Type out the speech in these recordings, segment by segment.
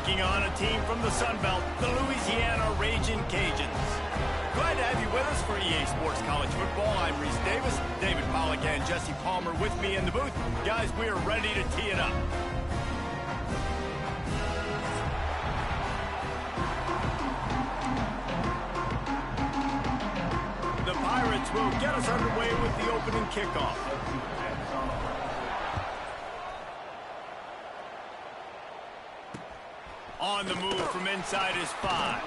Taking on a team from the Sun Belt, the Louisiana Ragin' Cajuns. Glad to have you with us for EA Sports College Football. I'm Reese Davis, David Pollack and Jesse Palmer with me in the booth. Guys, we are ready to tee it up. The Pirates will get us underway with the opening kickoff. On the move from inside his 5.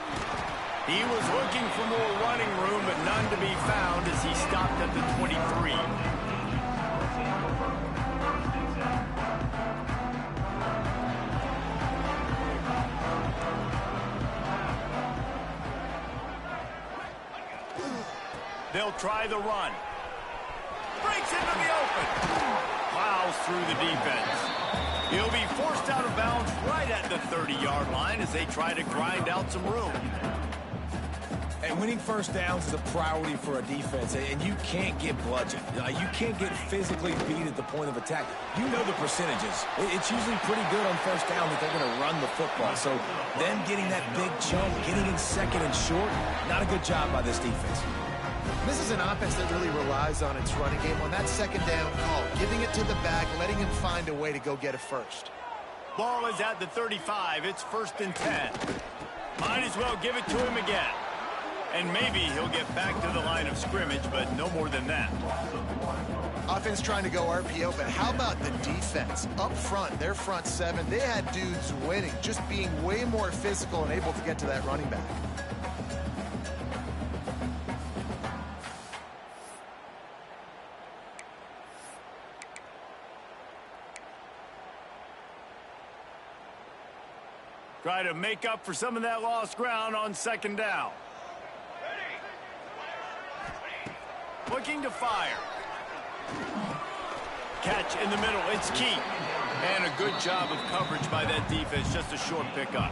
He was looking for more running room, but none to be found as he stopped at the 23. They'll try the run. Breaks into the open. Plows through the defense. He'll be forced out of bounds right at the 30-yard line as they try to grind out some room. And winning first downs is a priority for a defense, and you can't get bludgeoned. You can't get physically beat at the point of attack. You know the percentages. It's usually pretty good on first down that they're going to run the football. So them getting that big chunk, getting in second and short, not a good job by this defense. This is an offense that really relies on its running game on that second down call, giving it to the back, letting him find a way to go get it first. Ball is at the 35. It's 1st and 10. Might as well give it to him again. And maybe he'll get back to the line of scrimmage, but no more than that. Offense trying to go RPO, but how about the defense? Up front, their front 7, they had dudes winning, just being way more physical and able to get to that running back. Try to make up for some of that lost ground on 2nd down. Looking to fire. Catch in the middle. It's key. And a good job of coverage by that defense. Just a short pickup.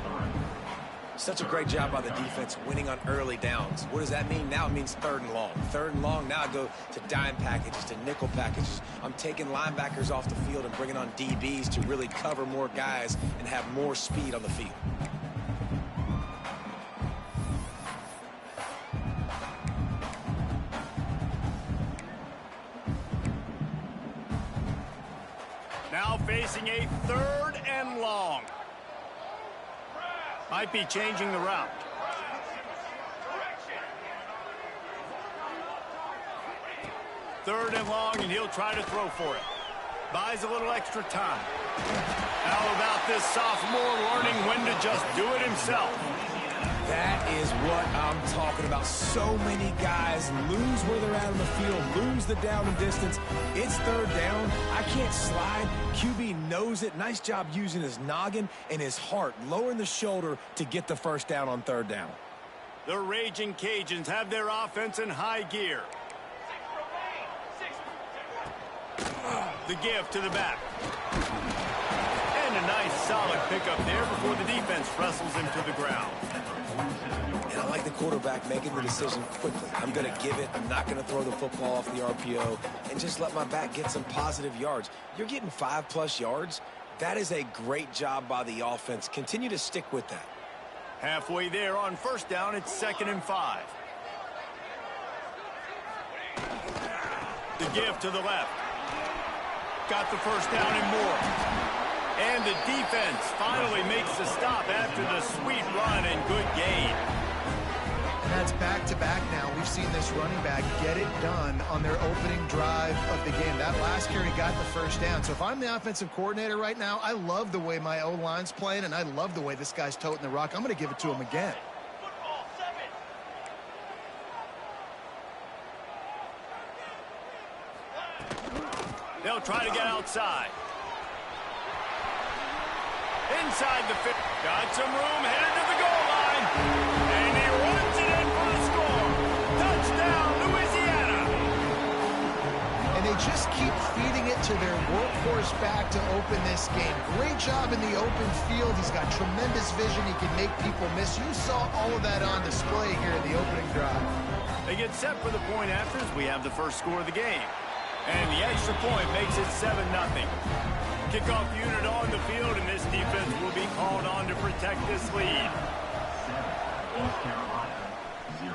Such a great job by the defense winning on early downs. What does that mean? Now it means 3rd and long. 3rd and long, now I go to dime packages, to nickel packages. I'm taking linebackers off the field and bringing on DBs to really cover more guys and have more speed on the field. Now facing a 3rd and long. Might be changing the route. Third and long, and he'll try to throw for it. Buys a little extra time. How about this sophomore learning when to just do it himself? That is what I'm talking about. So many guys lose where they're at on the field, lose the down and distance. It's 3rd down. I can't slide. QB knows it. Nice job using his noggin and his heart, lowering the shoulder to get the first down on 3rd down. The Ragin' Cajuns have their offense in high gear. The give to the back. And a nice solid pickup there before the defense wrestles him to the ground. And I like the quarterback making the decision quickly. I'm going to give it. I'm not going to throw the football off the RPO and just let my back get some positive yards. You're getting 5+ yards. That is a great job by the offense. Continue to stick with that. Halfway there on 1st down, it's 2nd and 5. The give to the left. Got the first down and more. And the defense finally makes the stop after the sweet run and good gain. And that's back-to-back now. We've seen this running back get it done on their opening drive of the game. That last carry got the first down. So if I'm the offensive coordinator right now, I love the way my O-line's playing, and I love the way this guy's toting the rock. I'm going to give it to him again. They'll try to get outside. Inside the 50. Got some room, headed to the goal line. And he runs it in for a score. Touchdown, Louisiana. And they just keep feeding it to their workhorse back to open this game. Great job in the open field. He's got tremendous vision. He can make people miss. You saw all of that on display here in the opening drive. They get set for the point after as we have the first score of the game. And the extra point makes it 7-0. Kickoff unit on the field, and this defense will be called on to protect this lead. 7, Carolina, 0.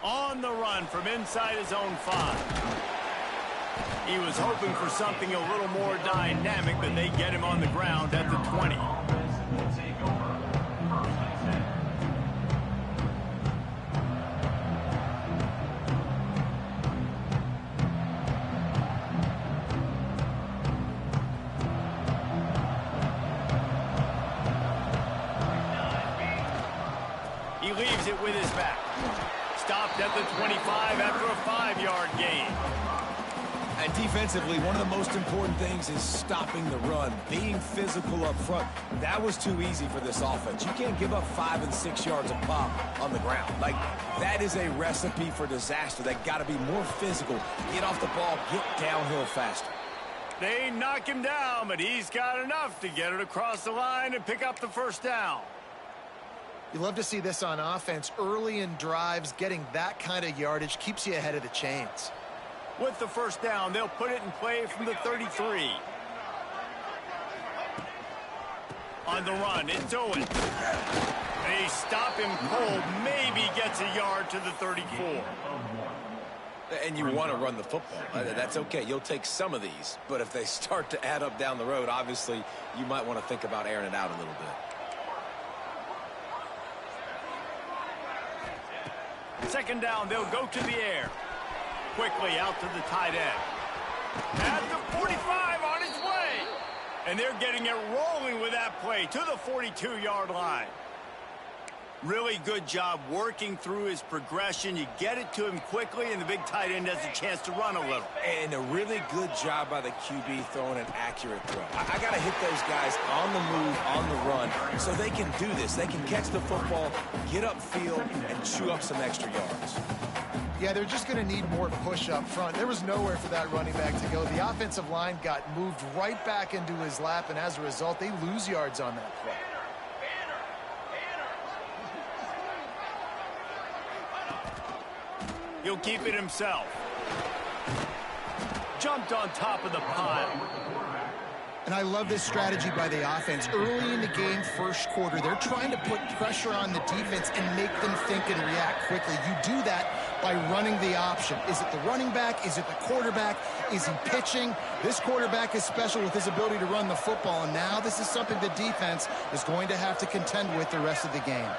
On the run from inside his own 5. He was hoping for something a little more dynamic, but they get him on the ground at the 20. He leaves it with his back. Stopped at the 25 after a 5-yard gain. And defensively, one of the most important things is stopping the run, being physical up front. That was too easy for this offense. You can't give up 5 and 6 yards a pop on the ground. Like, that is a recipe for disaster. They got to be more physical, get off the ball, get downhill faster. They knock him down, but he's got enough to get it across the line and pick up the first down. You love to see this on offense. Early in drives, getting that kind of yardage keeps you ahead of the chains. With the first down, they'll put it in play from the 33. On the run, it's Owen. They stop him cold, maybe gets a yard to the 34. And you want to run the football. That's okay. You'll take some of these. But if they start to add up down the road, obviously, you might want to think about airing it out a little bit. Second down, they'll go to the air. Quickly out to the tight end. At the 45 on his way. And they're getting it rolling with that play to the 42-yard line. Really good job working through his progression. You get it to him quickly, and the big tight end has a chance to run a little. And a really good job by the QB throwing an accurate throw. I got to hit those guys on the move, on the run, so they can do this. They can catch the football, get upfield, and chew up some extra yards. Yeah, they're just going to need more push up front. There was nowhere for that running back to go. The offensive line got moved right back into his lap, and as a result, they lose yards on that play. He'll keep it himself. Jumped on top of the pile. And I love this strategy by the offense. Early in the game, first quarter, they're trying to put pressure on the defense and make them think and react quickly. You do that by running the option. Is it the running back? Is it the quarterback? Is he pitching? This quarterback is special with his ability to run the football, and now this is something the defense is going to have to contend with the rest of the game.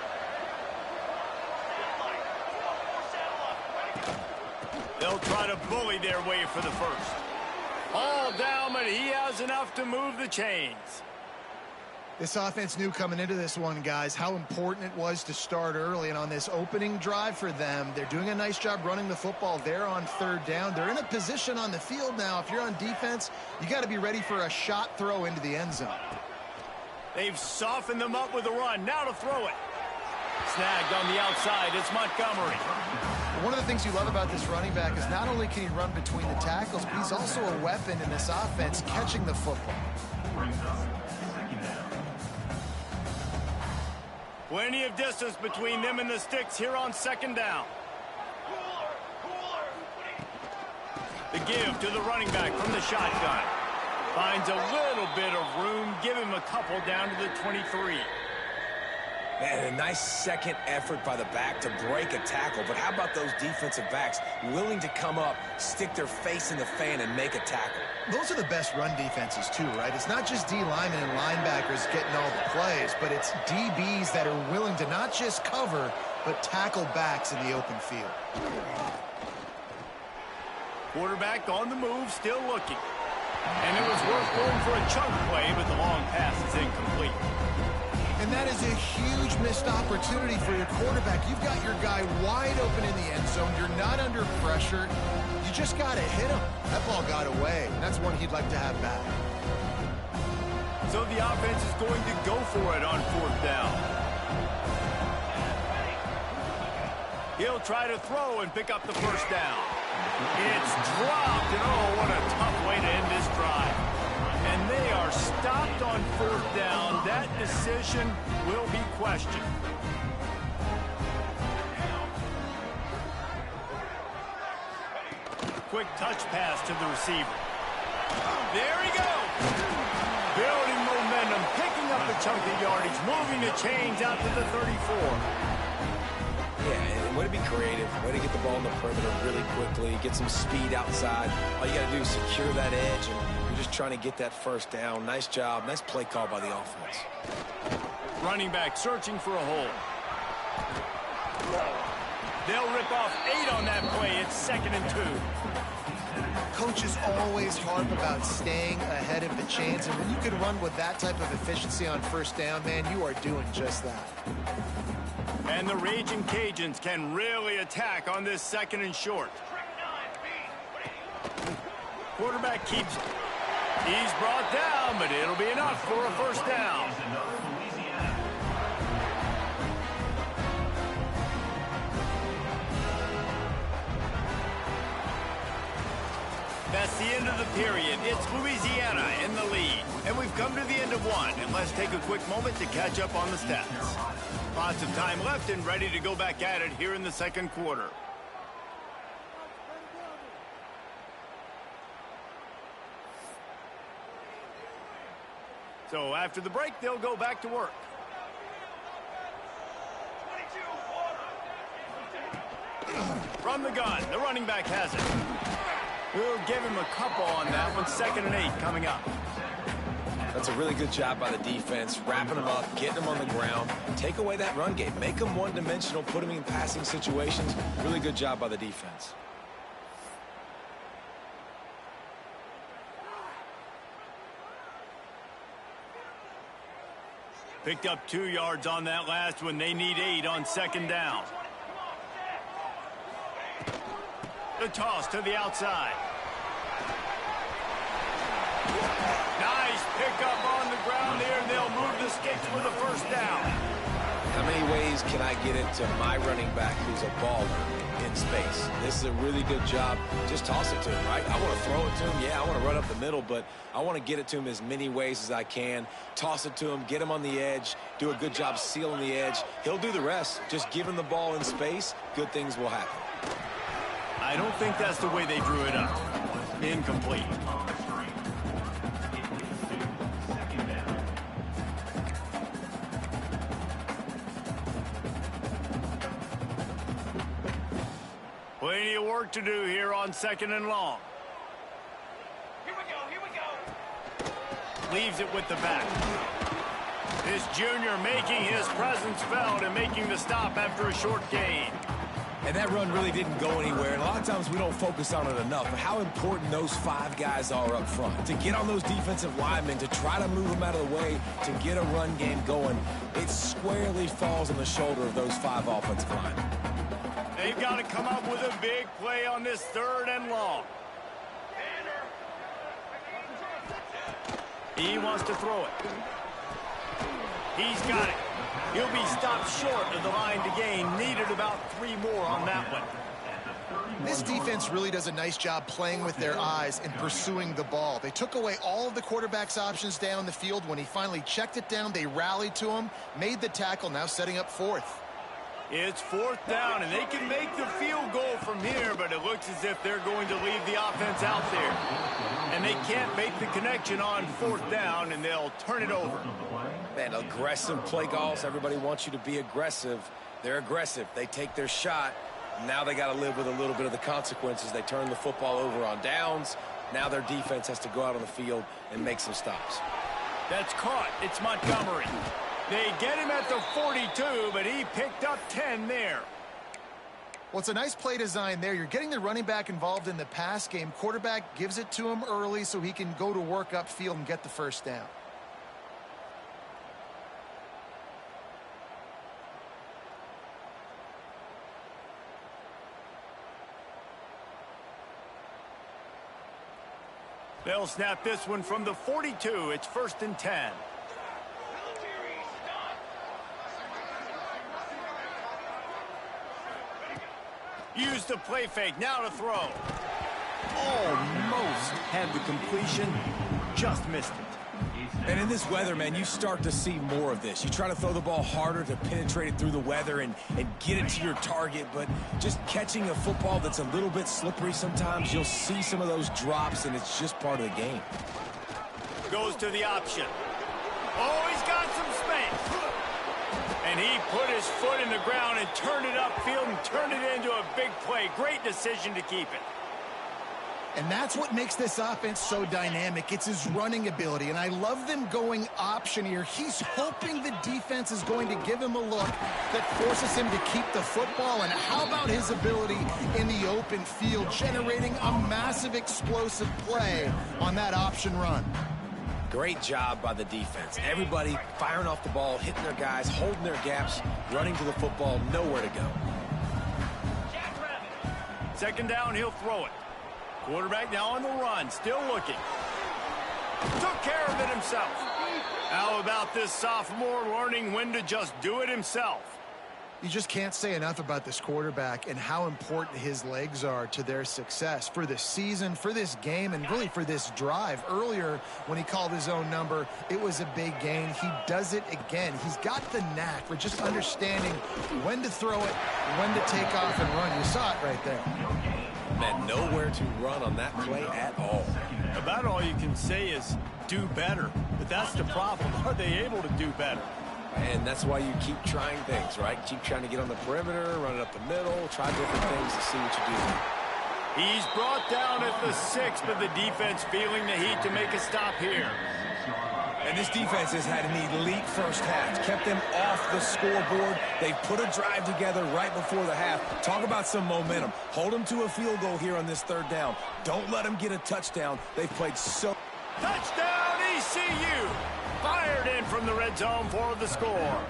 They'll try to bully their way for the first. All down, but he has enough to move the chains. This offense knew coming into this one, guys, how important it was to start early. And on this opening drive for them, they're doing a nice job running the football there on third down. They're in a position on the field now. If you're on defense, you got to be ready for a shot throw into the end zone. They've softened them up with a run. Now to throw it. Snagged on the outside. It's Montgomery. One of the things you love about this running back is not only can he run between the tackles, but he's also a weapon in this offense catching the football. Plenty of distance between them and the sticks here on second down. The give to the running back from the shotgun. Finds a little bit of room. Give him a couple down to the 23. Man, a nice second effort by the back to break a tackle. But how about those defensive backs willing to come up, stick their face in the fan, and make a tackle? Those are the best run defenses, too, right? It's not just D linemen and linebackers getting all the plays, but it's DBs that are willing to not just cover, but tackle backs in the open field. Quarterback on the move, still looking. And it was worth going for a chunk play, but the long pass is incomplete. And that is a huge missed opportunity for your quarterback. You've got your guy wide open in the end zone. You're not under pressure. You just got to hit him. That ball got away. That's one he'd like to have back. So the offense is going to go for it on fourth down. He'll try to throw and pick up the first down. It's dropped, and oh, what a tough way to end this drive. And they are stopped on fourth down. That decision will be questioned. Quick touch pass to the receiver. There he goes. Building momentum, picking up a chunk of yardage, moving the chains out to the 34. Yeah, and way to be creative, way to get the ball in the perimeter really quickly, get some speed outside. All you got to do is secure that edge, and you're just trying to get that first down. Nice job. Nice play call by the offense. Running back searching for a hole. They'll rip off 8 on that play. It's 2nd and 2. Coaches always harp about staying ahead of the chains, and when you can run with that type of efficiency on first down, man, you are doing just that. And the Raging Cajuns can really attack on this 2nd and short. Quarterback keeps it. He's brought down, but it'll be enough for a first down. That's the end of the period. It's Louisiana in the lead. And we've come to the end of one. And let's take a quick moment to catch up on the stats. Lots of time left and ready to go back at it here in the 2nd quarter. So after the break, they'll go back to work. From the gun, the running back has it. We'll give him a couple on that one. 2nd and 8 coming up. That's a really good job by the defense, wrapping them up, getting them on the ground. Take away that run game. Make them one-dimensional, put them in passing situations. Really good job by the defense. Picked up 2 yards on that last one. They need 8 on 2nd down. The toss to the outside. Nice pickup on the ground there, and they'll move the sticks for the first down. How many ways can I get it to my running back who's a baller in space? This is a really good job. Just toss it to him, right? I want to throw it to him. Yeah, I want to run up the middle, but I want to get it to him as many ways as I can. Toss it to him, get him on the edge, do a good job sealing the edge. He'll do the rest. Just give him the ball in space, good things will happen. I don't think that's the way they drew it up. Incomplete. Plenty of work to do here on 2nd and long. Here we go. Leaves it with the back. This junior making his presence felt and making the stop after a short gain. And that run really didn't go anywhere. And a lot of times we don't focus on it enough. But how important those 5 guys are up front. To get on those defensive linemen, to try to move them out of the way, to get a run game going, it squarely falls on the shoulder of those 5 offensive linemen. They've got to come up with a big play on this 3rd and long. He wants to throw it. He's got it. He'll be stopped short of the line to gain. Needed about 3 more on that one. This defense really does a nice job playing with their eyes and pursuing the ball. They took away all of the quarterback's options down the field. When he finally checked it down, they rallied to him, made the tackle, now setting up 4th. It's 4th down, and they can make the field goal from here, but it looks as if they're going to leave the offense out there. And they can't make the connection on 4th down, and they'll turn it over. Man, aggressive play calls. Everybody wants you to be aggressive. They're aggressive. They take their shot. Now they got to live with a little bit of the consequences. They turn the football over on downs. Now their defense has to go out on the field and make some stops. That's caught. It's Montgomery. They get him at the 42, but he picked up 10 there. Well, it's a nice play design there. You're getting the running back involved in the pass game. Quarterback gives it to him early so he can go to work upfield and get the first down. They'll snap this one from the 42. It's 1st and 10. Use the play fake. Now to throw. Almost had the completion. Just missed it. And in this weather, man, you start to see more of this. You try to throw the ball harder to penetrate it through the weather and get it to your target, but just catching a football that's a little bit slippery sometimes, you'll see some of those drops, and it's just part of the game. Goes to the option. Oh, he's got some space. And he put his foot in the ground and turned it upfield and turned it into a big play. Great decision to keep it. And that's what makes this offense so dynamic. It's his running ability, and I love them going option here. He's hoping the defense is going to give him a look that forces him to keep the football. And how about his ability in the open field, generating a massive explosive play on that option run? Great job by the defense. Everybody firing off the ball, hitting their guys, holding their gaps, running to the football, nowhere to go. Second down, he'll throw it. Quarterback now on the run, still looking. Took care of it himself. How about this sophomore learning when to just do it himself? You just can't say enough about this quarterback and how important his legs are to their success for this season, for this game, and really for this drive. Earlier, when he called his own number, it was a big gain. He does it again. He's got the knack for just understanding when to throw it, when to take off and run. You saw it right there. Man, nowhere to run on that play at all. About all you can say is do better. But that's the problem. Are they able to do better? And that's why you keep trying things, right? Keep trying to get on the perimeter, run it up the middle, try different things to see what you do. He's brought down at the 6, but the defense feeling the heat to make a stop here. And this defense has had an elite first half. Kept them off the scoreboard. They've put a drive together right before the half. Talk about some momentum. Hold them to a field goal here on this third down. Don't let them get a touchdown. They've played so... Touchdown, ECU! Fired in from the red zone for the score.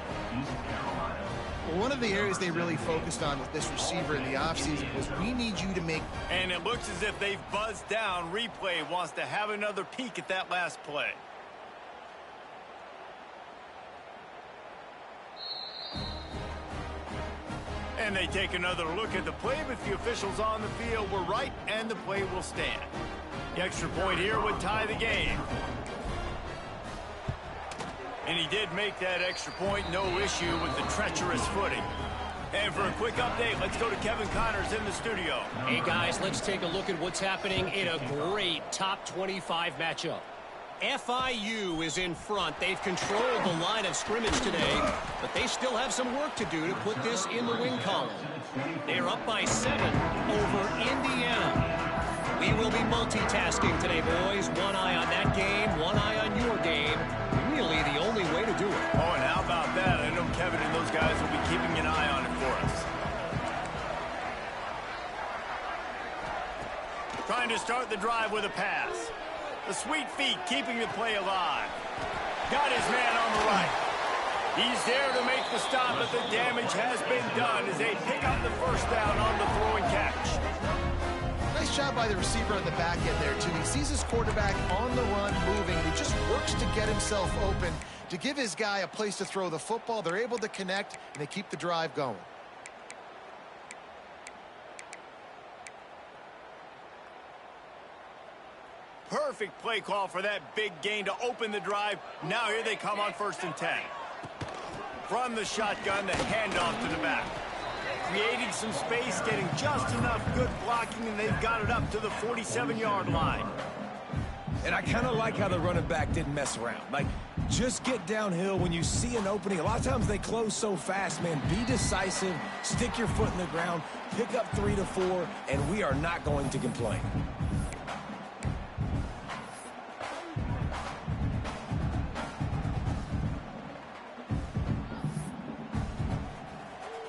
Well, one of the areas they really focused on with this receiver in the offseason was we need you to make... And it looks as if they've buzzed down. Replay wants to have another peek at that last play. And they take another look at the play, but the officials on the field were right, and the play will stand. The extra point here would tie the game. And he did make that extra point, no issue with the treacherous footing. And for a quick update, let's go to Kevin Connors in the studio. Hey, guys, let's take a look at what's happening in a great top 25 matchup. FIU is in front. They've controlled the line of scrimmage today, but they still have some work to do to put this in the win column. They're up by 7 over Indiana. We will be multitasking today, boys. One eye on that game, one eye on your game. Really the only way to do it. Oh, and how about that? I know Kevin and those guys will be keeping an eye on it for us. Trying to start the drive with a pass. The sweet feet keeping the play alive. Got his man on the right. He's there to make the stop, but the damage has been done as they pick up the first down on the throw and catch. Nice job by the receiver on the back end there, too. He sees his quarterback on the run moving. He just works to get himself open, to give his guy a place to throw the football. They're able to connect, and they keep the drive going. Perfect play call for that big gain to open the drive. Now here they come on 1st and 10. From the shotgun, the handoff to the back. Creating some space, getting just enough good blocking, and they've got it up to the 47-yard line. And I kind of like how the running back didn't mess around. Like, just get downhill when you see an opening. A lot of times they close so fast, man. Be decisive, stick your foot in the ground, pick up 3 to 4, and we are not going to complain.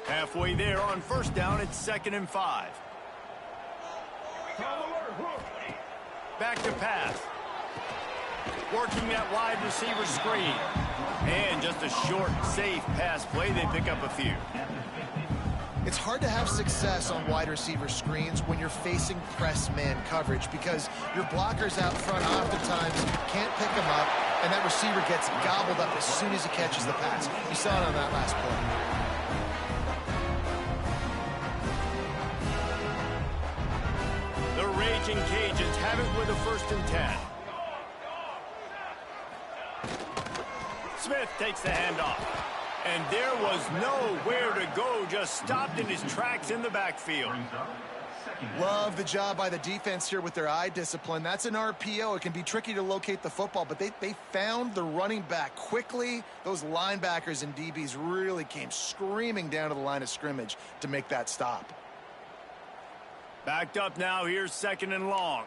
Halfway there on 1st down, it's 2nd and 5. Back to pass. Working that wide receiver screen. And just a short, safe pass play. They pick up a few. It's hard to have success on wide receiver screens when you're facing press man coverage because your blockers out front oftentimes can't pick them up, and that receiver gets gobbled up as soon as he catches the pass. You saw it on that last play. Raging Cajuns have it with a 1st and 10. Smith takes the handoff. And there was nowhere to go, just stopped in his tracks in the backfield. Love the job by the defense here with their eye discipline. That's an RPO. It can be tricky to locate the football, but they found the running back quickly. Those linebackers and DBs really came screaming down to the line of scrimmage to make that stop. Backed up now, here's 2nd and long.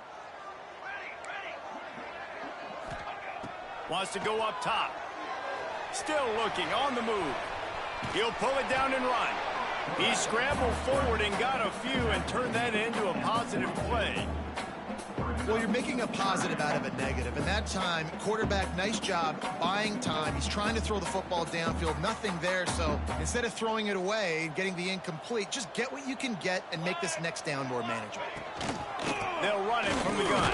Wants to go up top. Still looking, on the move. He'll pull it down and run. He scrambled forward and got a few and turned that into a positive play. Well, you're making a positive out of a negative. And that time, quarterback, nice job buying time. He's trying to throw the football downfield. Nothing there. So instead of throwing it away and getting the incomplete, just get what you can get and make this next down more manageable. They'll run it from the gun.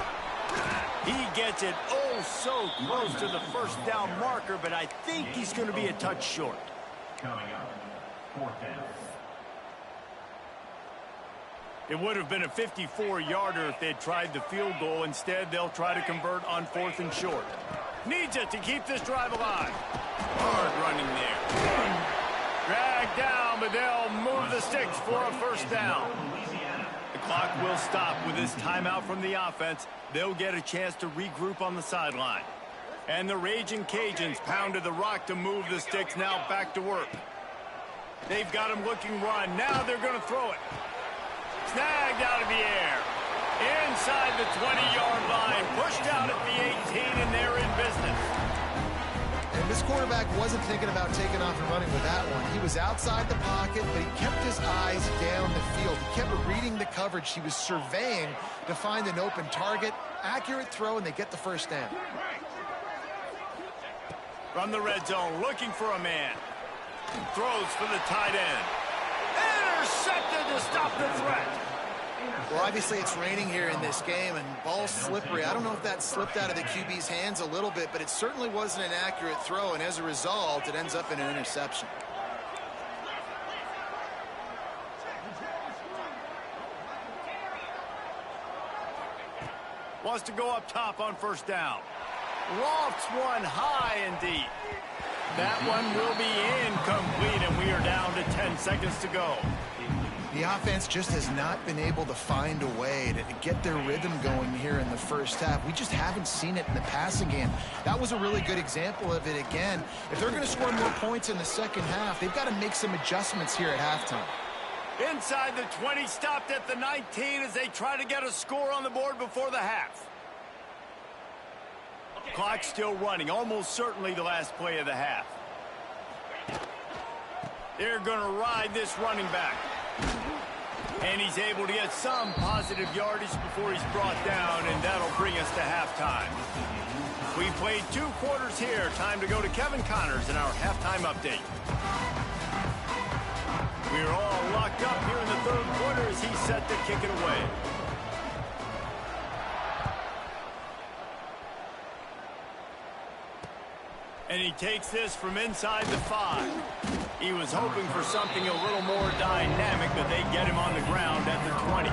He gets it oh so close to the first down marker, but I think he's going to be a touch short. Coming up, 4th down. It would have been a 54-yarder if they'd tried the field goal. Instead, they'll try to convert on 4th and short. Needs it to keep this drive alive. Hard running there. Dragged down, but they'll move the sticks for a first down. The clock will stop with this timeout from the offense. They'll get a chance to regroup on the sideline. And the Raging Cajuns pounded the rock to move the sticks, now back to work. They've got him looking run. Now they're going to throw it. Snagged out of the air. Inside the 20-yard line. Pushed out at the 18, and they're in business. And this quarterback wasn't thinking about taking off and running with that one. He was outside the pocket, but he kept his eyes down the field. He kept reading the coverage. He was surveying to find an open target. Accurate throw, and they get the first down. From the red zone, looking for a man. Throws for the tight end. Intercepted to stop the threat. Well, obviously it's raining here in this game, and ball's slippery. I don't know if that slipped out of the QB's hands a little bit, but it certainly wasn't an accurate throw, and as a result, it ends up in an interception. Wants to go up top on first down. Lofts one high and deep. That one will be incomplete, and we are down to 10 seconds to go. The offense just has not been able to find a way to get their rhythm going here in the first half. We just haven't seen it in the passing game. That was a really good example of it again. If they're going to score more points in the second half, they've got to make some adjustments here at halftime. Inside the 20, stopped at the 19 as they try to get a score on the board before the half. Clock still running, almost certainly the last play of the half. They're going to ride this running back. And he's able to get some positive yardage before he's brought down, and that'll bring us to halftime. We played 2 quarters here. Time to go to Kevin Connors in our halftime update. We're all locked up here in the 3rd quarter as he's set to kick it away. And he takes this from inside the 5. He was hoping for something a little more dynamic, but they get him on the ground at the 20.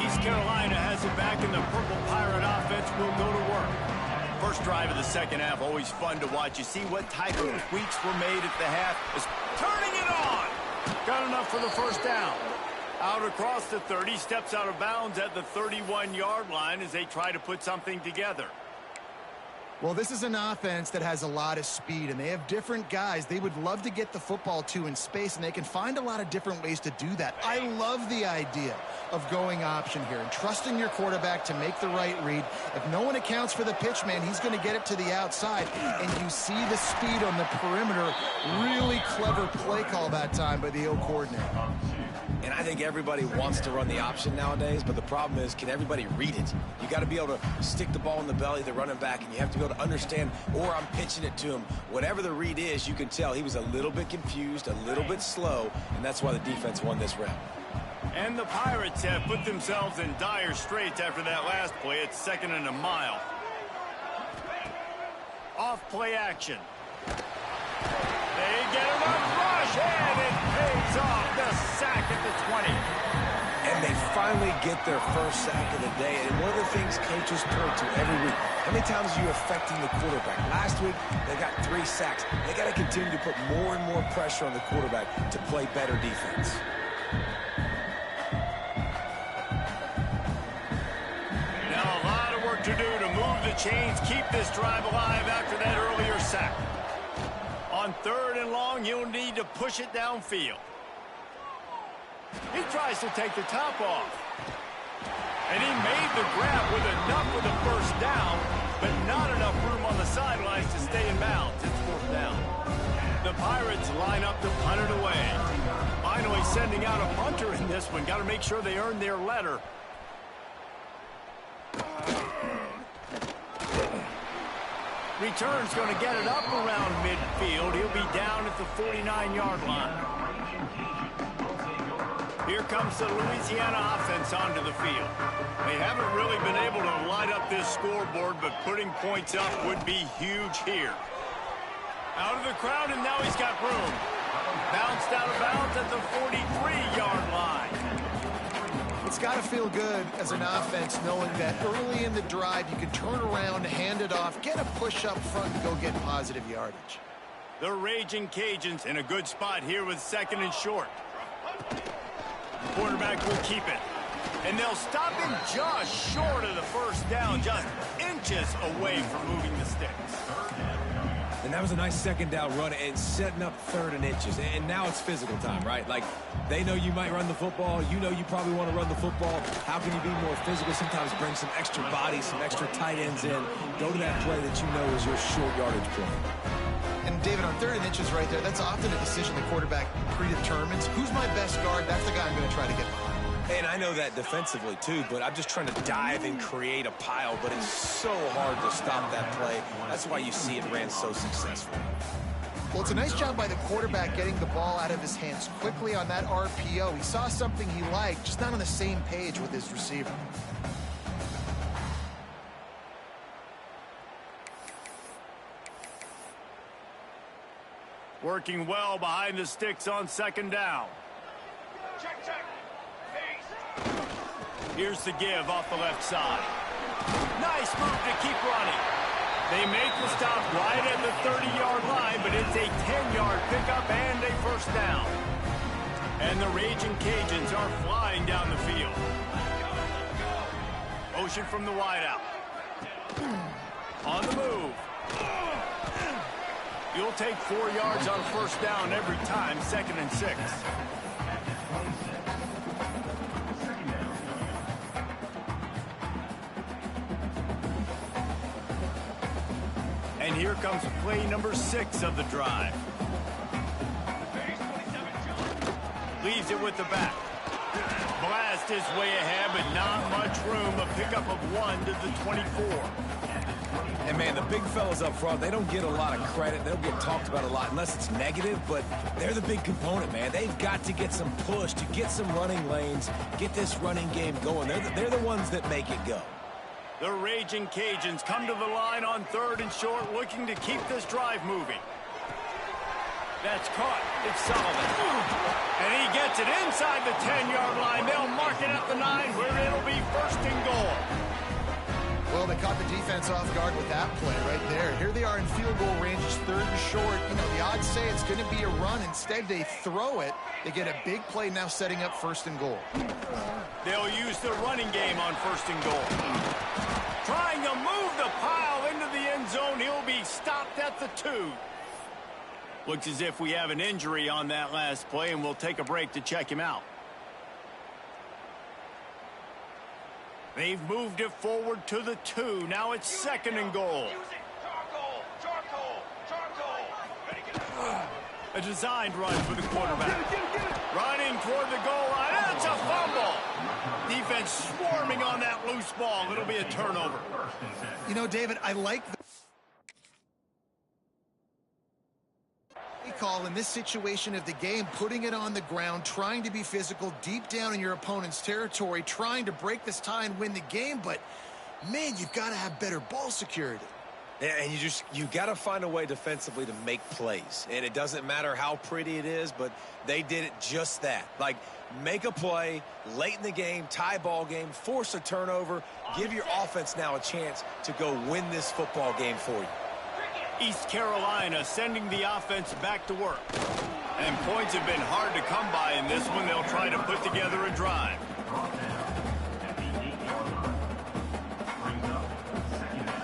East Carolina has it back, and the Purple Pirate offense will go to work. First drive of the second half, always fun to watch. You see what type of tweaks were made at the half. Is turning it on. Got enough for the first down. Out across the 30, steps out of bounds at the 31-yard line as they try to put something together. Well, this is an offense that has a lot of speed, and they have different guys they would love to get the football to in space, and they can find a lot of different ways to do that. I love the idea of going option here and trusting your quarterback to make the right read. If no one accounts for the pitch, man, he's going to get it to the outside, and you see the speed on the perimeter. Really clever play call that time by the O coordinator. And I think everybody wants to run the option nowadays, but the problem is, can everybody read it? You got to be able to stick the ball in the belly of the running back, and you have to be able to understand, or I'm pitching it to him. Whatever the read is, you can tell he was a little bit confused, a little bit slow, and that's why the defense won this round. And the Pirates have put themselves in dire straits after that last play. It's 2nd and a mile. Off play action. They get enough rush, and it pays off. The sack at the 20. And they finally get their first sack of the day. And one of the things coaches point to every week, how many times are you affecting the quarterback? Last week, they got 3 sacks. They got to continue to put more and more pressure on the quarterback to play better defense. Now a lot of work to do to move the chains, keep this drive alive after that earlier sack. On 3rd and long, you'll need to push it downfield. He tries to take the top off. And he made the grab with enough for the first down, but not enough room on the sidelines to stay in bounds. It's 4th down. The Pirates line up to punt it away. Finally sending out a punter in this one. Got to make sure they earn their letter. Return's going to get it up around midfield. He'll be down at the 49-yard line. Here comes the Louisiana offense onto the field. They haven't really been able to light up this scoreboard, but putting points up would be huge here. Out of the crowd, and now he's got room. Bounced out of bounds at the 43-yard line. It's got to feel good as an offense knowing that early in the drive you can turn around, hand it off, get a push up front, and go get positive yardage. The Raging Cajuns in a good spot here with 2nd and short. Quarterback will keep it. And they'll stop him just short of the first down, just inches away from moving the sticks. And that was a nice 2nd down run and setting up 3rd and inches. And now it's physical time, right? Like, they know you might run the football. You know you probably want to run the football. How can you be more physical? Sometimes bring some extra bodies, some extra tight ends in. Go to that play that you know is your short yardage play. And, David, on 3rd and inches right there, that's often a decision the quarterback predetermines. Who's my best guard? That's the guy I'm going to try to get behind. And I know that defensively, too, but I'm just trying to dive and create a pile, but it's so hard to stop that play. That's why you see it ran so successful. Well, it's a nice job by the quarterback getting the ball out of his hands quickly on that RPO. He saw something he liked, just not on the same page with his receiver. Working well behind the sticks on 2nd down. Check, check. Here's the give off the left side. Nice move to keep running. They make the stop right at the 30-yard line, but it's a 10-yard pickup and a first down. And the Raging Cajuns are flying down the field. Motion from the wideout. On the move. You'll take 4 yards on first down every time, 2nd and 6. And here comes play number 6 of the drive. Leaves it with the back. Blast his way ahead, but not much room. A pickup of 1 to the 24. And, man, the big fellas up front, they don't get a lot of credit. They don't get talked about a lot unless it's negative, but they're the big component, man. They've got to get some push to get some running lanes, get this running game going. They're the ones that make it go. The Raging Cajuns come to the line on 3rd and short, looking to keep this drive moving. That's caught. It's Sullivan. And he gets it inside the 10-yard line. They'll mark it at the 9, where it'll be 1st and goal. Well, they caught the defense off guard with that play right there. Here they are in field goal range, 3rd and short. You know, the odds say it's going to be a run. Instead, they throw it. They get a big play now setting up 1st and goal. They'll use the running game on 1st and goal. Trying to move the pile into the end zone. He'll be stopped at the 2. Looks as if we have an injury on that last play, and we'll take a break to check him out. They've moved it forward to the 2. Now it's 2nd and goal. A designed run for the quarterback. Running toward the goal line. That's a fumble. Defense swarming on that loose ball. It'll be a turnover. You know, David, I like the call in this situation of the game, putting it on the ground, trying to be physical deep down in your opponent's territory, trying to break this tie and win the game, but man, you've got to have better ball security. And you got to find a way defensively to make plays. And it doesn't matter how pretty it is, but they did it just that. Like, make a play late in the game, tie ball game, force a turnover, give your offense now a chance to go win this football game for you. East Carolina sending the offense back to work. And points have been hard to come by in this one. They'll try to put together a drive.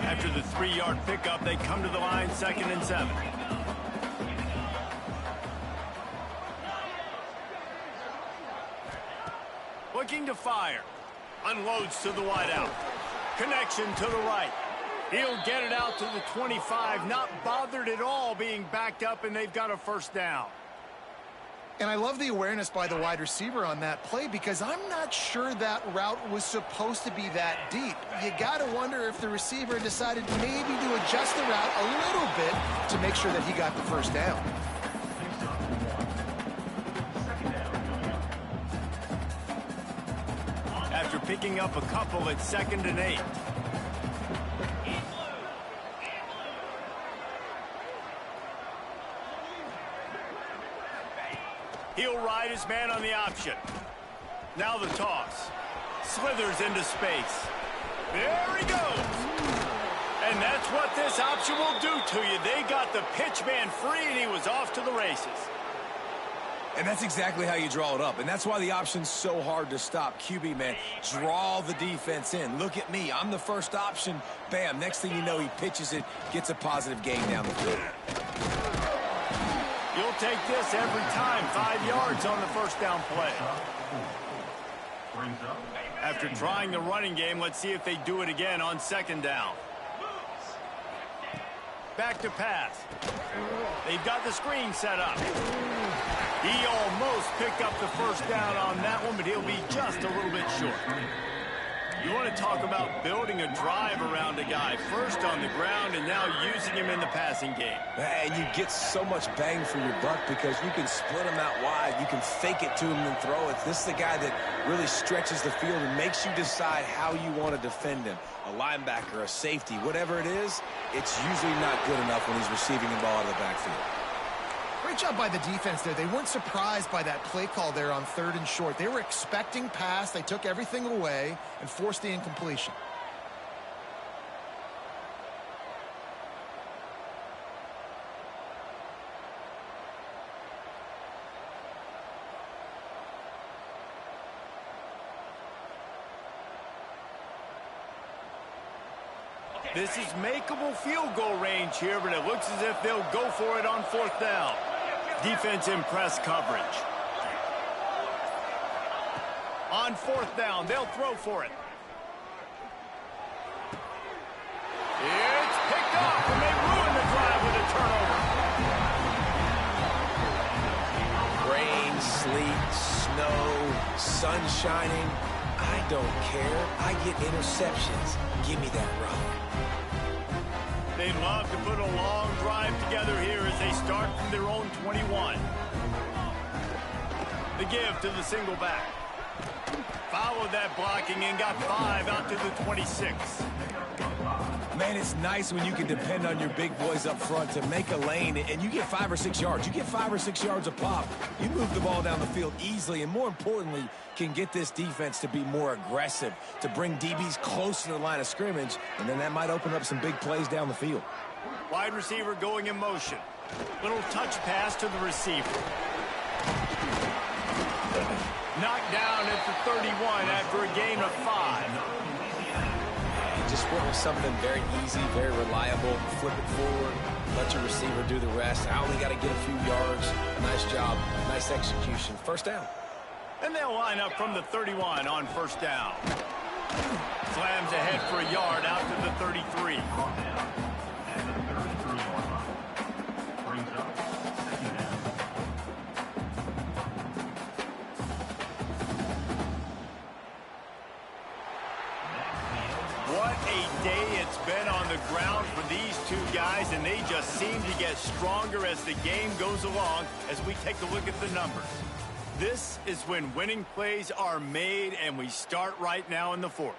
After the 3-yard pickup, they come to the line 2nd and 7. Looking to fire. Unloads to the wideout. Connection to the right. He'll get it out to the 25. Not bothered at all being backed up, and they've got a first down. And I love the awareness by the wide receiver on that play because I'm not sure that route was supposed to be that deep. You got to wonder if the receiver decided maybe to adjust the route a little bit to make sure that he got the first down. After picking up a couple at 2nd and 8. He'll ride his man on the option. Now the toss. Slithers into space. There he goes. And that's what this option will do to you. They got the pitch man free, and he was off to the races. And that's exactly how you draw it up. And that's why the option's so hard to stop. QB, man, draw the defense in. Look at me. I'm the first option. Bam. Next thing you know, he pitches it, gets a positive gain down the field. You'll take this every time. 5 yards on the first down play. After trying the running game, let's see if they do it again on 2nd down. Back to pass. They've got the screen set up. He almost picked up the first down on that one, but he'll be just a little bit short. You want to talk about building a drive around a guy. First on the ground and now using him in the passing game. And you get so much bang for your buck because you can split him out wide. You can fake it to him and throw it. This is the guy that really stretches the field and makes you decide how you want to defend him. A linebacker, a safety, whatever it is, it's usually not good enough when he's receiving the ball out of the backfield. Great job by the defense there. They weren't surprised by that play call there on 3rd and short. They were expecting pass. They took everything away and forced the incompletion. This is makeable field goal range here, but it looks as if they'll go for it on 4th down. Defense in press coverage. On 4th down, they'll throw for it. It's picked off, and they ruin the drive with a turnover. Rain, sleet, snow, sun shining. I don't care. I get interceptions. Give me that rock. They'd love to put a long drive together here as they start from their own 21. The give to the single back. Followed that blocking and got 5 out to the 26. Man, it's nice when you can depend on your big boys up front to make a lane, and you get 5 or 6 yards. You get 5 or 6 yards a pop. You move the ball down the field easily, and more importantly, can get this defense to be more aggressive, to bring DBs close to the line of scrimmage, and then that might open up some big plays down the field. Wide receiver going in motion. Little touch pass to the receiver. Knocked down at the 31 after a gain of 5. Just went with something very easy, very reliable. Flip it forward, let your receiver do the rest. I only got to get a few yards. Nice job, nice execution. First down. And they'll line up from the 31 on 1st down. Slams ahead for a yard out to the 33. What a day it's been on the ground for these two guys, and they just seem to get stronger as the game goes along as we take a look at the numbers. This is when winning plays are made, and we start right now in the 4th.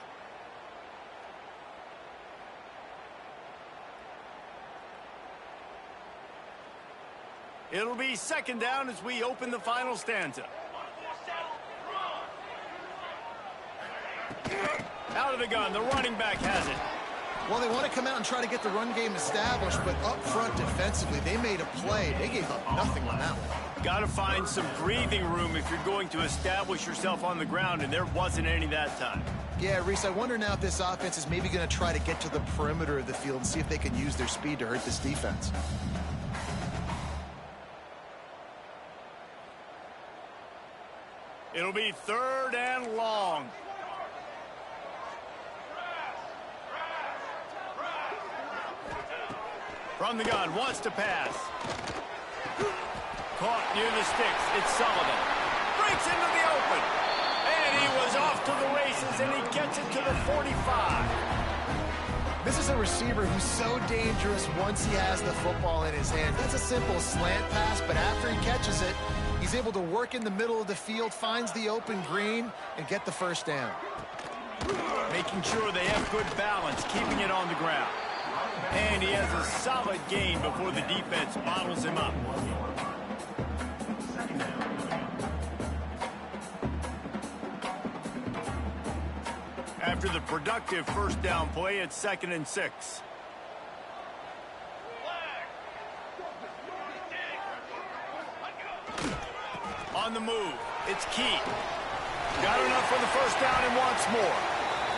It'll be second down as we open the final stanza. Out of the gun, the running back has it. Well, they want to come out and try to get the run game established, but up front defensively, they made a play. They gave up nothing on that one. Got to find some breathing room if you're going to establish yourself on the ground, and there wasn't any that time. Yeah, Reese, I wonder now if this offense is maybe going to try to get to the perimeter of the field and see if they can use their speed to hurt this defense. It'll be third and long. From the gun, wants to pass. Caught near the sticks. It's Sullivan. Breaks into the open. And he was off to the races, and he gets it to the 45. This is a receiver who's so dangerous once he has the football in his hands. That's a simple slant pass, but after he catches it, he's able to work in the middle of the field, finds the open green, and get the first down. Making sure they have good balance, keeping it on the ground. And he has a solid gain before the defense bottles him up. After the productive first down play, it's 2nd and 6. On the move, it's Key. Got enough for the first down and wants more.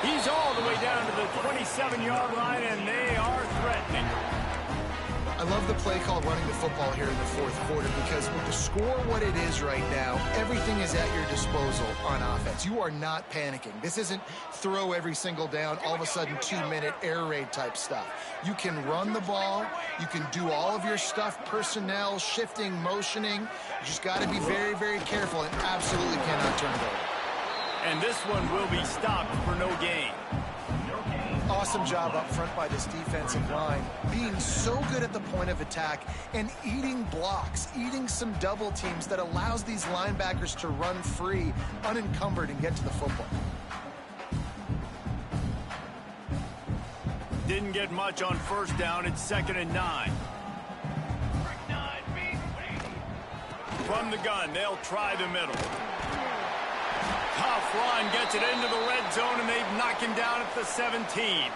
He's all the way down to the 27-yard line, and they are threatening. I love the play called running the football here in the fourth quarter because with the score what it is right now, everything is at your disposal on offense. You are not panicking. This isn't throw every single down, all of a sudden 2-minute air raid type stuff. You can run the ball. You can do all of your stuff, personnel, shifting, motioning. You just got to be very, very careful and absolutely cannot turn it over. And this one will be stopped for no gain. Awesome job up front by this defensive line, being so good at the point of attack and eating blocks, eating some double teams that allows these linebackers to run free, unencumbered, and get to the football. Didn't get much on first down. It's 2nd and 9. From the gun, they'll try the middle. Tough run, gets it into the red zone, and they've knocked him down at the 17.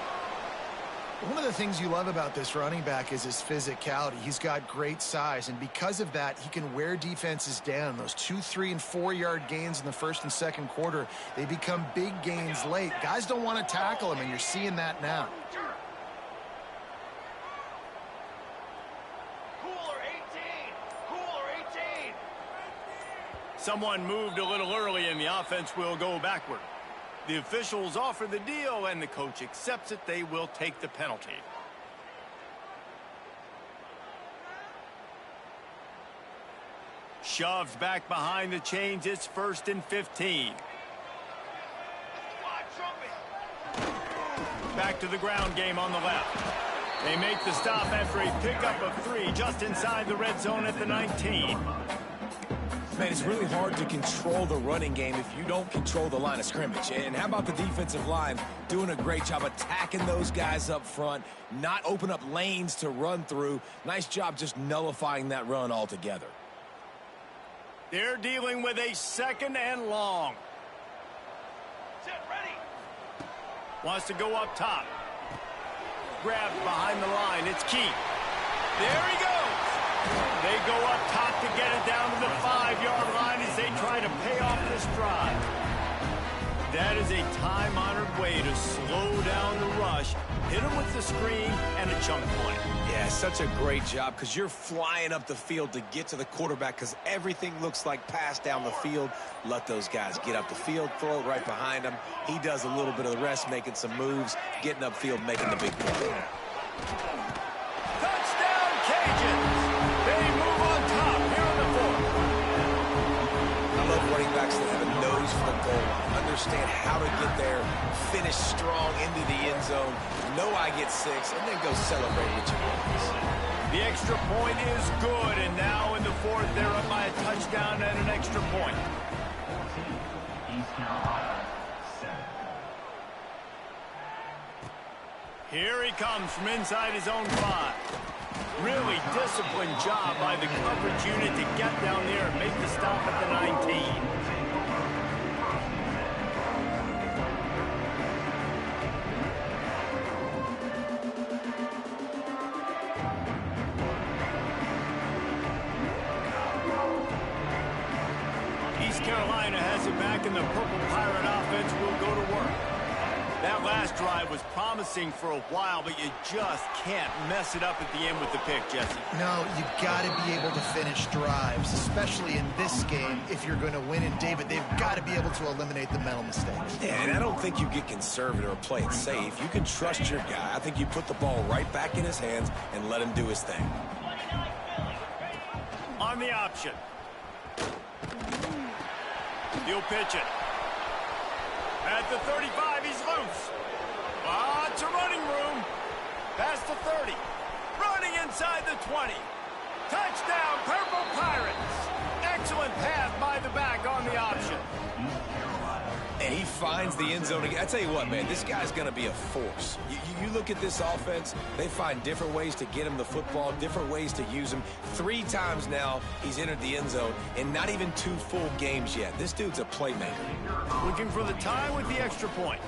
One of the things you love about this running back is his physicality. He's got great size, and because of that, he can wear defenses down. Those 2-, 3-, and 4-yard gains in the first and second quarter, they become big gains late. Guys don't want to tackle him, and you're seeing that now. Someone moved a little early, and the offense will go backward. The officials offer the deal, and the coach accepts it. They will take the penalty. Shoved back behind the chains. It's 1st and 15. Back to the ground game on the left. They make the stop after a pickup of 3 just inside the red zone at the 19. Man, it's really hard to control the running game if you don't control the line of scrimmage. And how about the defensive line doing a great job attacking those guys up front, not open up lanes to run through. Nice job just nullifying that run altogether. They're dealing with a 2nd and long. Wants to go up top. Grabbed behind the line. It's Key. There he goes. They go up top to get it down to the 5-yard line as they try to pay off this drive. That is a time-honored way to slow down the rush, hit them with the screen, and a chunk play. Yeah, such a great job because you're flying up the field to get to the quarterback because everything looks like pass down the field. Let those guys get up the field, throw it right behind him. He does a little bit of the rest, making some moves, getting upfield, making the big play. Touchdown, Cajuns! They move on top here in the 4th. I love running backs that have a nose for the goal line. Understand how to get there, finish strong into the end zone, know I get 6, and then go celebrate with your boys. The extra point is good, and now in the 4th, they're up by a touchdown and an extra point. Here he comes from inside his own 5. Really disciplined job by the coverage unit to get down there and make the stop at the 19. East Carolina has it back, and the Purple Pirate offense will go to work. That last drive was promising for a while, but you just can't mess it up at the end with the pick, Jesse. No, you got to be able to finish drives, especially in this game if you're going to win. And, David, they've got to be able to eliminate the mental mistakes. Yeah, and I don't think you get conservative or play it safe. You can trust your guy. I think you put the ball right back in his hands and let him do his thing. On the option. He'll pitch it. At the 35, he's loose. Lots of running room. Past the 30. Running inside the 20. Touchdown, Purple Pirates. Excellent pass by the back on the option. And he finds the end zone again. I tell you what, man, this guy's going to be a force. You look at this offense, they find different ways to get him the football, different ways to use him. 3 times now he's entered the end zone, and not even 2 full games yet. This dude's a playmaker. Looking for the tie with the extra point.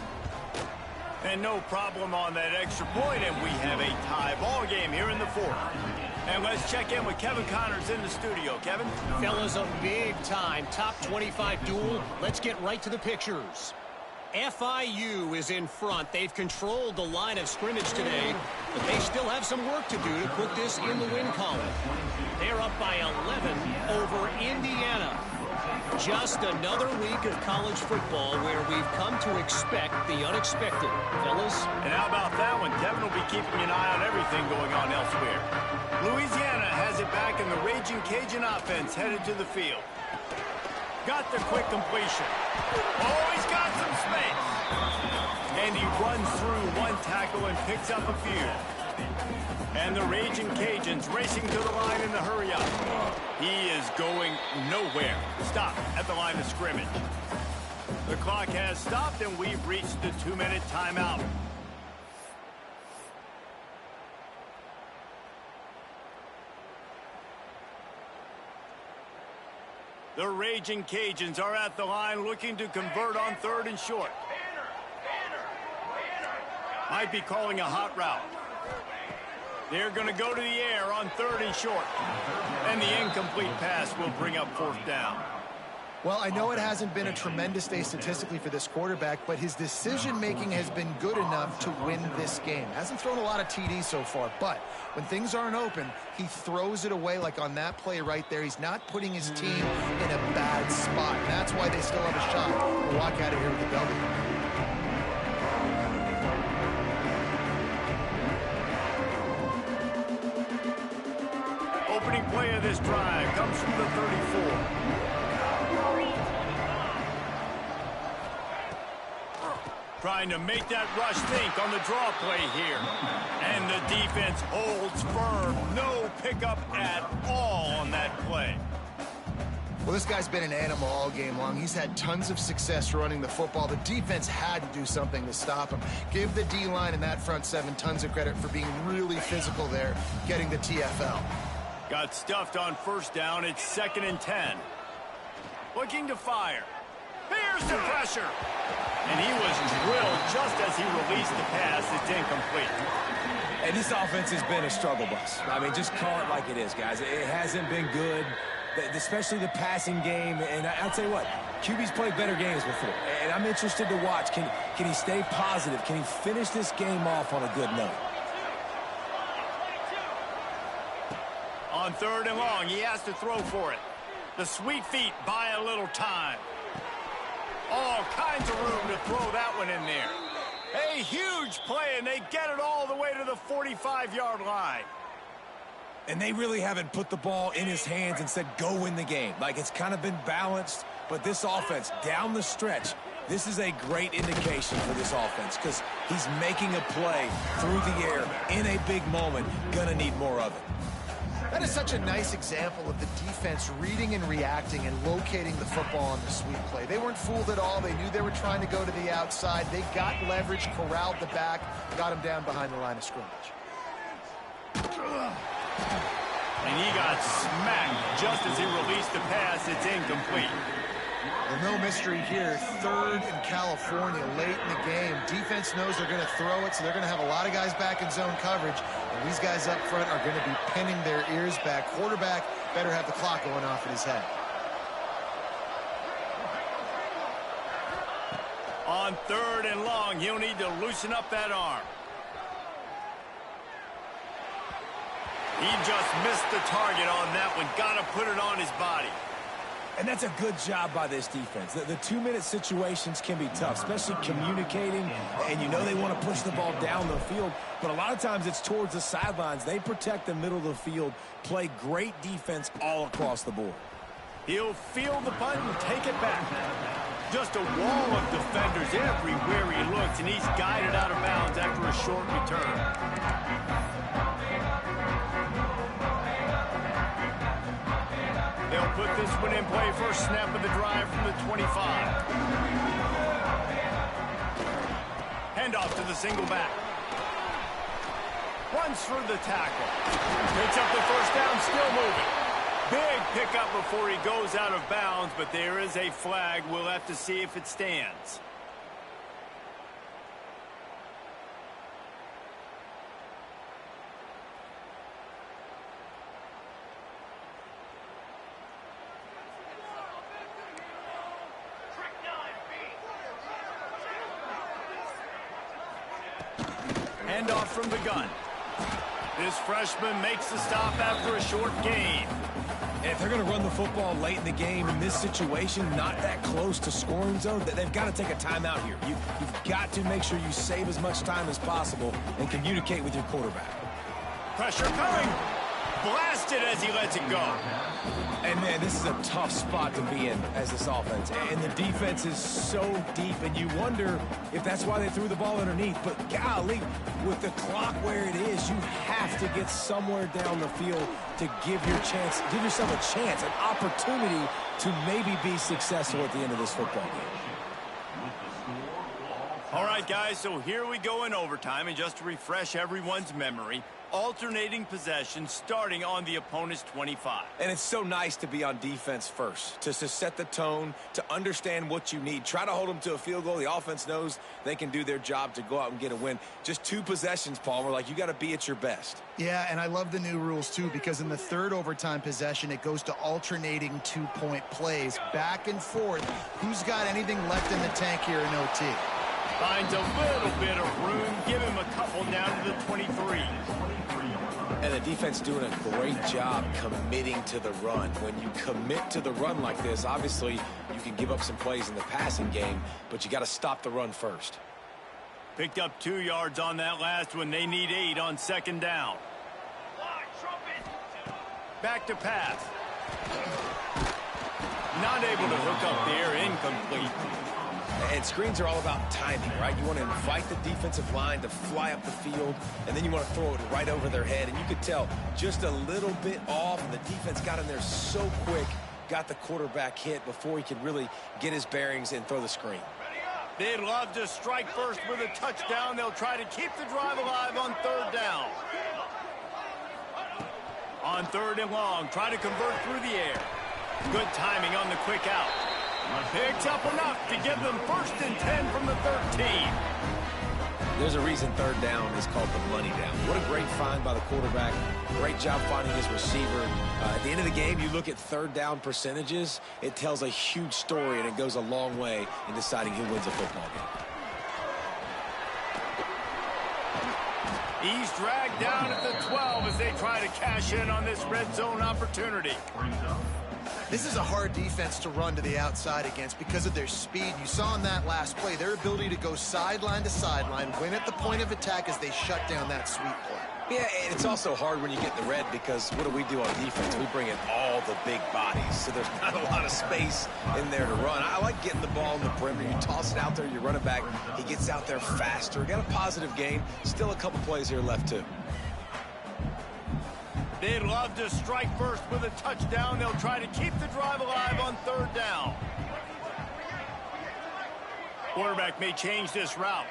And no problem on that extra point, and we have a tie ball game here in the 4th. And let's check in with Kevin Connors in the studio. Kevin? Fellas, a big-time top 25 duel. Let's get right to the pictures. FIU is in front. They've controlled the line of scrimmage today, but they still have some work to do to put this in the win column. They're up by 11 over Indiana. Just another week of college football where we've come to expect the unexpected. Fellas? And how about that one? Kevin will be keeping an eye on everything going on elsewhere. Louisiana has it back, and the Raging Cajun offense headed to the field. Got the quick completion. Oh, he's got some space. And he runs through one tackle and picks up a few. And the Raging Cajuns racing to the line in the hurry-up. He is going nowhere. Stop at the line of scrimmage. The clock has stopped, and we've reached the 2-minute timeout. The Raging Cajuns are at the line looking to convert on 3rd and short. Might be calling a hot route. They're going to go to the air on 3rd and short. And the incomplete pass will bring up 4th down. Well, I know it hasn't been a tremendous day statistically for this quarterback, but his decision-making has been good enough to win this game. Hasn't thrown a lot of TDs so far, but when things aren't open, he throws it away like on that play right there. He's not putting his team in a bad spot. And that's why they still have a shot to walk out of here with a W. Opening play of this drive comes from the 34. Trying to make that rush think on the draw play here. And the defense holds firm. No pickup at all on that play. Well, this guy's been an animal all game long. He's had tons of success running the football. The defense had to do something to stop him. Give the D-line and that front 7 tons of credit for being really physical there, getting the TFL. Got stuffed on 1st down. It's 2nd and 10. Looking to fire. Here's the pressure. And he was drilled just as he released the pass. It's incomplete. And this offense has been a struggle bus. I mean, just call it like it is, guys. It hasn't been good, especially the passing game. And I'll tell you what, QB's played better games before. And I'm interested to watch. Can he stay positive? Can he finish this game off on a good note? On 3rd and long, he has to throw for it. The sweet feet buy a little time. All kinds of room to throw that one in there. A huge play, and they get it all the way to the 45-yard line. And they really haven't put the ball in his hands and said, go win the game. Like, it's kind of been balanced, but this offense, down the stretch, this is a great indication for this offense because he's making a play through the air in a big moment. Gonna need more of it. That is such a nice example of the defense reading and reacting and locating the football on the sweep play. They weren't fooled at all. They knew they were trying to go to the outside. They got leverage, corralled the back, got him down behind the line of scrimmage. And he got smacked just as he released the pass. It's incomplete. Well, no mystery here. 3rd in California late in the game. Defense knows they're going to throw it, so they're going to have a lot of guys back in zone coverage. And these guys up front are going to be pinning their ears back. Quarterback better have the clock going off in his head. On 3rd and long, he'll need to loosen up that arm. He just missed the target on that one. Got to put it on his body. And that's a good job by this defense. The 2-minute situations can be tough, especially communicating. And you know they want to push the ball down the field. But a lot of times it's towards the sidelines. They protect the middle of the field, play great defense all across the board. He'll feel the punt and take it back. Just a wall of defenders everywhere he looks, and he's guided out of bounds after a short return. They'll put this one in play first snap of the drive from the 25. Handoff to the single back. Runs through the tackle. Picks up the first down, still moving. Big pickup before he goes out of bounds, but there is a flag. We'll have to see if it stands. Handoff from the gun. This freshman makes the stop after a short gain. And if they're going to run the football late in the game in this situation, not that close to scoring zone, they've got to take a timeout here. You've got to make sure you save as much time as possible and communicate with your quarterback. Pressure coming. Blasted as he lets it go. And, man, this is a tough spot to be in as this offense. And the defense is so deep, and you wonder if that's why they threw the ball underneath. But, golly, with the clock where it is, you have to get somewhere down the field to give yourself a chance, an opportunity to maybe be successful at the end of this football game. All right, guys, so here we go in overtime. And just to refresh everyone's memory, alternating possession starting on the opponent's 25. And it's so nice to be on defense first, to set the tone, to understand what you need. Try to hold them to a field goal. The offense knows they can do their job to go out and get a win. Just 2 possessions, Palmer, like you got to be at your best. Yeah, and I love the new rules, too, because in the 3rd overtime possession, it goes to alternating 2-point plays, back and forth. Who's got anything left in the tank here in OT? Finds a little bit of room. Give him a couple down to the 23. And the defense doing a great job committing to the run. When you commit to the run like this, obviously you can give up some plays in the passing game, but you got to stop the run first. Picked up 2 yards on that last one. They need 8 on 2nd down. Back to pass. Not able to hook up there. Incomplete. And screens are all about timing, right? You want to invite the defensive line to fly up the field, and then you want to throw it right over their head. And you could tell just a little bit off, and the defense got in there so quick, got the quarterback hit before he could really get his bearings and throw the screen. They'd love to strike first with a touchdown. They'll try to keep the drive alive on 3rd down. On 3rd and long, try to convert through the air. Good timing on the quick out. Picks up enough to give them 1st and 10 from the 13. There's a reason 3rd down is called the money down. What a great find by the quarterback. Great job finding his receiver. At the end of the game, you look at 3rd down percentages. It tells a huge story, and it goes a long way in deciding who wins a football game. He's dragged down at the 12 as they try to cash in on this red zone opportunity. This is a hard defense to run to the outside against because of their speed. You saw in that last play their ability to go sideline to sideline, win at the point of attack as they shut down that sweep play. Yeah, and it's also hard when you get in the red because what do we do on defense? We bring in all the big bodies, so there's not a lot of space in there to run. I like getting the ball in the perimeter. You toss it out there, you run it back. He gets out there faster. Got a positive game. Still a couple plays here left, too. They'd love to strike first with a touchdown. They'll try to keep the drive alive on 3rd down. Quarterback may change this route.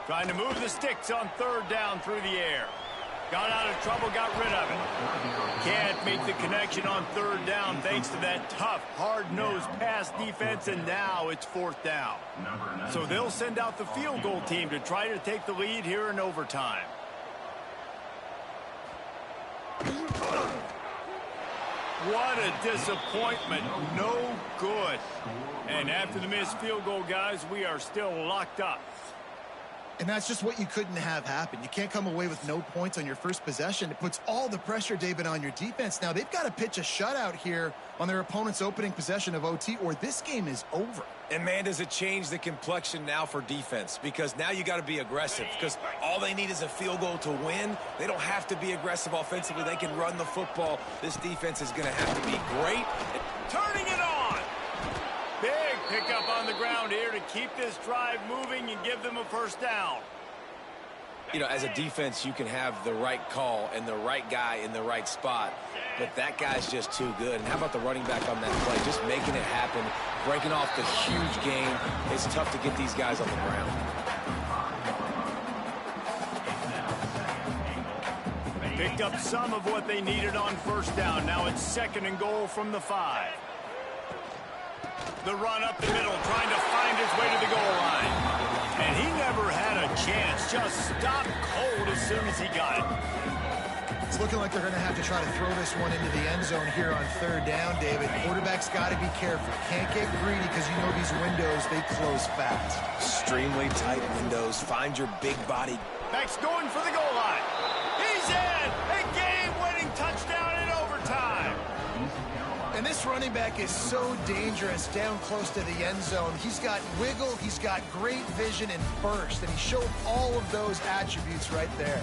Trying to move the sticks on third down through the air. Got out of trouble, got rid of it. Can't make the connection on third down thanks to that tough, hard-nosed pass defense, and now it's fourth down. So they'll send out the field goal team to try to take the lead here in overtime. What a disappointment. No good. And after the missed field goal, guys, we are still locked up. And that's just what you couldn't have happen. You can't come away with no points on your first possession. It puts all the pressure, David, on your defense. Now, they've got to pitch a shutout here on their opponent's opening possession of OT, or this game is over. And, man, does it change the complexion now for defense? Because now you got to be aggressive. Because all they need is a field goal to win. They don't have to be aggressive offensively. They can run the football. This defense is going to have to be great. Turning it on. Big pickup on the ground here to keep this drive moving and give them a first down. You know, as a defense, you can have the right call and the right guy in the right spot, but that guy's just too good. And how about the running back on that play? Just making it happen, breaking off the huge gain. It's tough to get these guys on the ground. Picked up some of what they needed on first down. Now it's second and goal from the 5. The run up the middle, trying to find his way to the goal line. And he never had a chance. Just stopped cold as soon as he got it. It's looking like they're going to have to try to throw this one into the end zone here on third down, David. Quarterback's got to be careful. Can't get greedy because you know these windows, they close fast. Extremely tight windows. Find your big body. Back's going for the goal line. He's in! A game-winning touchdown in overtime. And this running back is so dangerous down close to the end zone. He's got wiggle, he's got great vision and burst, and he showed all of those attributes right there.